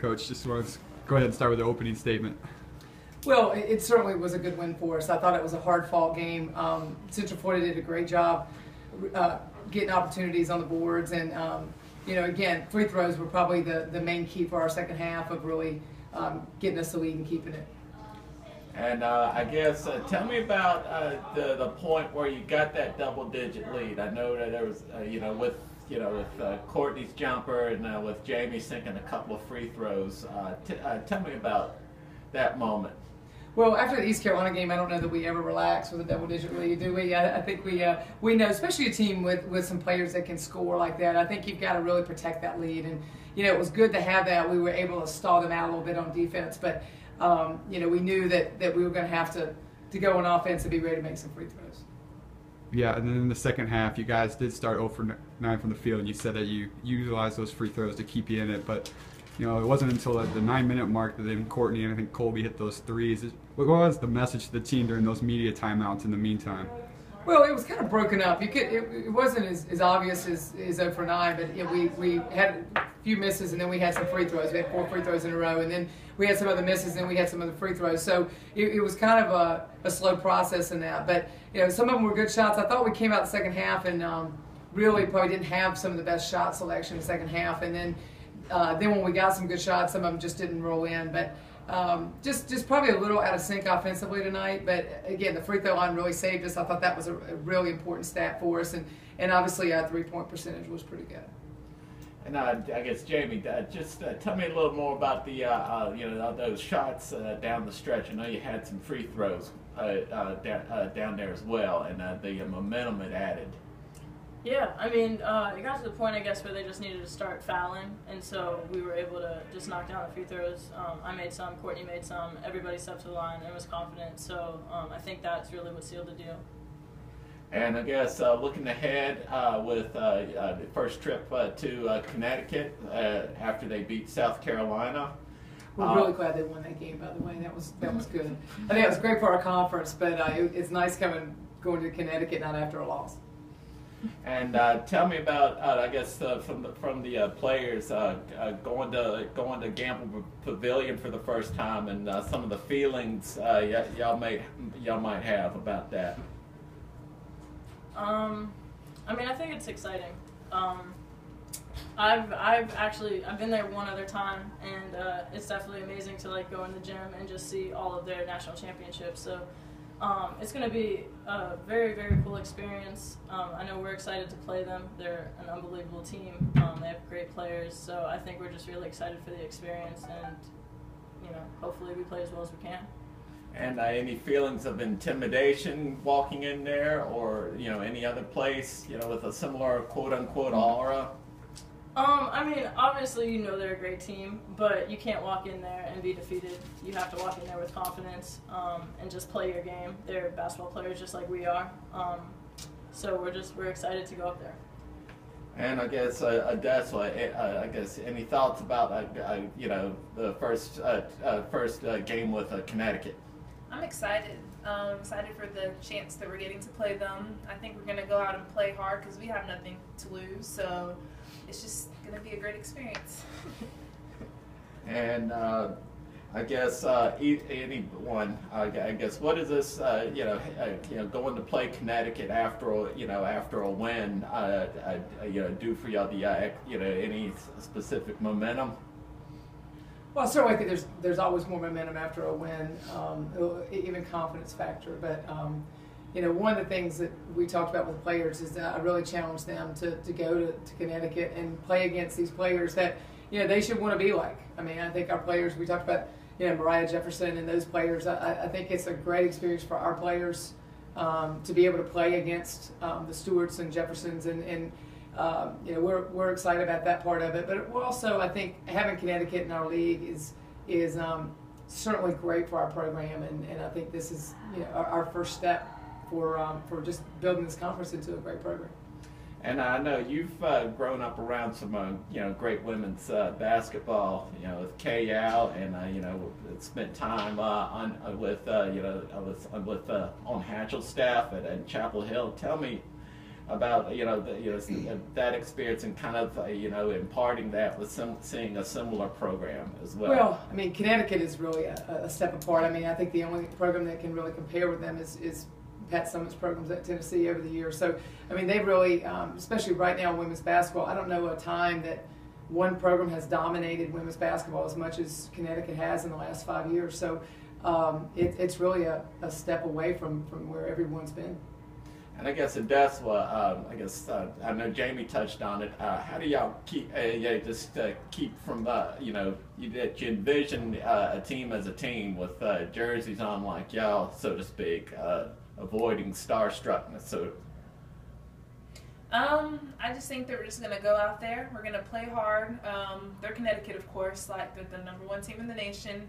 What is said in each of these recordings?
Coach, just want to go ahead and start with the opening statement. Well, it certainly was a good win for us. I thought it was a hard-fought game. Central Florida did a great job getting opportunities on the boards, and again, free throws were probably the main key for our second half of really getting us the lead and keeping it. And I guess tell me about the point where you got that double-digit lead. I know that there was with Courtney's jumper and with Jamie sinking a couple of free throws. Tell me about that moment. Well, after the East Carolina game, I don't know that we ever relax with a double-digit lead, do we? I think we know, especially a team with some players that can score like that. I think you've got to really protect that lead, and it was good to have that. We were able to stall them out a little bit on defense, but we knew that we were going to have to go on offense and be ready to make some free throws. Yeah, and then in the second half, you guys did start 0 for 9 from the field, and you said that you utilized those free throws to keep you in it, but it wasn't until the 9-minute mark that then Courtney and I think Colby hit those threes. What was the message to the team during those media timeouts in the meantime? Well, it was kind of broken up. It wasn't as obvious as 0 for 9, but we had a few misses, and then we had some free throws. We had 4 free throws in a row, and then we had some other misses, and we had some other free throws. So it was kind of a slow process in that. But some of them were good shots. I thought we came out the second half and really probably didn't have some of the best shot selection in the second half, and then when we got some good shots, some of them just didn't roll in. But just probably a little out of sync offensively tonight. But again, the free throw line really saved us. I thought that was a really important stat for us, and obviously our 3-point percentage was pretty good. And I guess Jamie, just tell me a little more about the those shots down the stretch. I know you had some free throws down there as well, and the momentum it added. Yeah, I mean, it got to the point, I guess, where they just needed to start fouling, and so we were able to just knock down the free throws. I made some, Courtney made some, everybody stepped to the line and was confident, so I think that's really what sealed the deal. And I guess looking ahead with the first trip to Connecticut after they beat South Carolina. We're really glad they won that game, by the way. That was good. I think it was great for our conference, but it's nice going to Connecticut not after a loss. And tell me about, I guess, from the players going to Gamble Pavilion for the first time, and some of the feelings y'all might have about that. I mean, I think it's exciting. I've been there one other time, and it's definitely amazing to go in the gym and just see all of their national championships. So. It's going to be a very, very cool experience. I know we're excited to play them. They're an unbelievable team. They have great players, so I think we're just really excited for the experience, and hopefully we play as well as we can. And any feelings of intimidation walking in there, or any other place with a similar quote-unquote aura? I mean, obviously they're a great team, but you can't walk in there and be defeated. You have to walk in there with confidence and just play your game. They're basketball players just like we are, so we're excited to go up there. And I guess Odessa, I guess any thoughts about the first game with Connecticut? I'm excited. Excited for the chance that we're getting to play them. I think we're going to go out and play hard because we have nothing to lose. So it's just going to be a great experience. And I guess anyone, I guess, what is this? Going to play Connecticut after a win, do for y'all? Any specific momentum? Well, certainly I think there's always more momentum after a win, even confidence factor. But one of the things that we talked about with players is that I really challenged them to go to Connecticut and play against these players that they should want to be like. I mean, I think our players, we talked about Mariah Jefferson and those players. I think it's a great experience for our players to be able to play against the Stewarts and Jeffersons, and we're excited about that part of it. But we're also, I think, having Connecticut in our league is certainly great for our program, and I think this is our first step for just building this conference into a great program. And I know you've grown up around some great women's basketball, with K-Al, and spent time on Hatchell's staff at Chapel Hill. Tell me about that experience and kind of imparting that with seeing a similar program as well. Well, I mean, Connecticut is really a step apart. I mean, I think the only program that can really compare with them is Pat Summitt's programs at Tennessee over the years. So, I mean, they really, especially right now in women's basketball, I don't know a time that one program has dominated women's basketball as much as Connecticut has in the last 5 years. So, it's really a step away from where everyone's been. And I guess Odessa, I know Jamie touched on it. How do y'all keep keep from that you envision a team as a team with jerseys on like y'all, so to speak, avoiding starstruckness? So I just think that we're just gonna go out there. We're gonna play hard. They're Connecticut, of course, like they're the #1 team in the nation.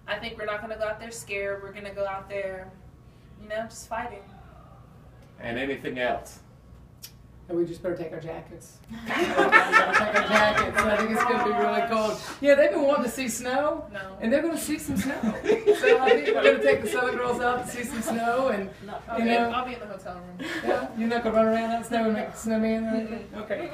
I think we're not gonna go out there scared. We're gonna go out there, just fighting. And anything else? And we just better take our jackets. Take our jackets. I think it's going to be really cold. Yeah, they've been wanting to see snow. No. And they're going to see some snow. So I think we're going to take the Southern girls out to see some snow. And, I'll be in the hotel room. Yeah, you're not going to run around out in snow and make a snowman or anything? Okay.